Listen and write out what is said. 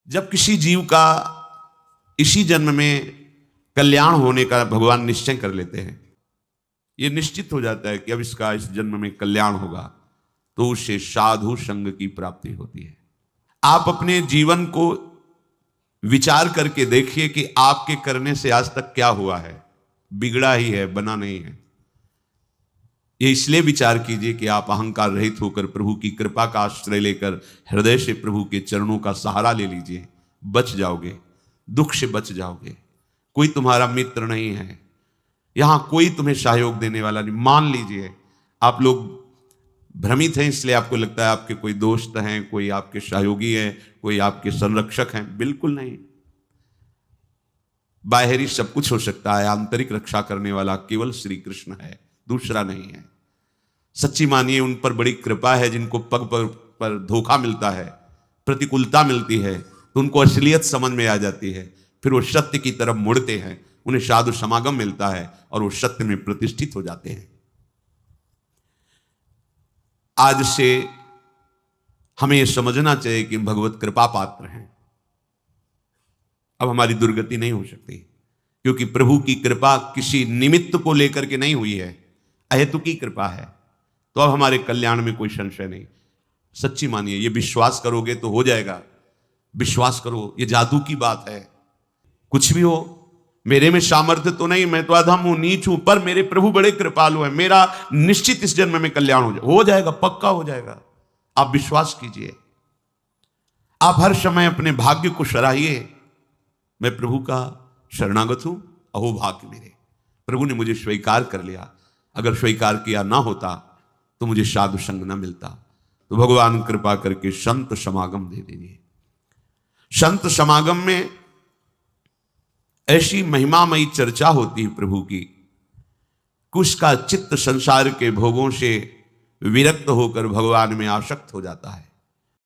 जब किसी जीव का इसी जन्म में कल्याण होने का भगवान निश्चय कर लेते हैं, ये निश्चित हो जाता है कि अब इसका इस जन्म में कल्याण होगा, तो उसे साधु संग की प्राप्ति होती है। आप अपने जीवन को विचार करके देखिए कि आपके करने से आज तक क्या हुआ है, बिगड़ा ही है, बना नहीं है। ये इसलिए विचार कीजिए कि आप अहंकार रहित होकर प्रभु की कृपा का आश्रय लेकर हृदय से प्रभु के चरणों का सहारा ले लीजिए, बच जाओगे, दुख से बच जाओगे। कोई तुम्हारा मित्र नहीं है, यहां कोई तुम्हें सहयोग देने वाला नहीं। मान लीजिए आप लोग भ्रमित हैं, इसलिए आपको लगता है आपके कोई दोस्त हैं, कोई आपके सहयोगी हैं, कोई आपके संरक्षक हैं। बिल्कुल नहीं। बाहरी सब कुछ हो सकता है, आंतरिक रक्षा करने वाला केवल श्री कृष्ण है, दूसरा नहीं है। सच्ची मानिए उन पर बड़ी कृपा है, जिनको पग पर धोखा मिलता है, प्रतिकूलता मिलती है, तो उनको असलियत समझ में आ जाती है, फिर वो सत्य की तरफ मुड़ते हैं, उन्हें साधु समागम मिलता है और वो सत्य में प्रतिष्ठित हो जाते हैं। आज से हमें यह समझना चाहिए कि भगवत कृपा पात्र हैं। अब हमारी दुर्गति नहीं हो सकती, क्योंकि प्रभु की कृपा किसी निमित्त को लेकर के नहीं हुई है, अहेतुकी कृपा है। तो अब हमारे कल्याण में कोई संशय नहीं। सच्ची मानिए, ये विश्वास करोगे तो हो जाएगा। विश्वास करो, ये जादू की बात है। कुछ भी हो, मेरे में सामर्थ्य तो नहीं, मैं तो अधम हूं, नीच हूं, पर मेरे प्रभु बड़े कृपालु हैं, मेरा निश्चित इस जन्म में कल्याण हो जाएगा, पक्का हो जाएगा। आप विश्वास कीजिए। आप हर समय अपने भाग्य को सराहिए। मैं प्रभु का शरणागत हूं, अहो भाग्य मेरे, प्रभु ने मुझे स्वीकार कर लिया। अगर स्वीकार किया ना होता तो मुझे साधु संग ना मिलता। तो भगवान कृपा करके संत समागम दे दीजिए। संत समागम में ऐसी महिमामयी चर्चा होती है प्रभु की कि उसका चित्त संसार के भोगों से विरक्त होकर भगवान में आसक्त हो जाता है।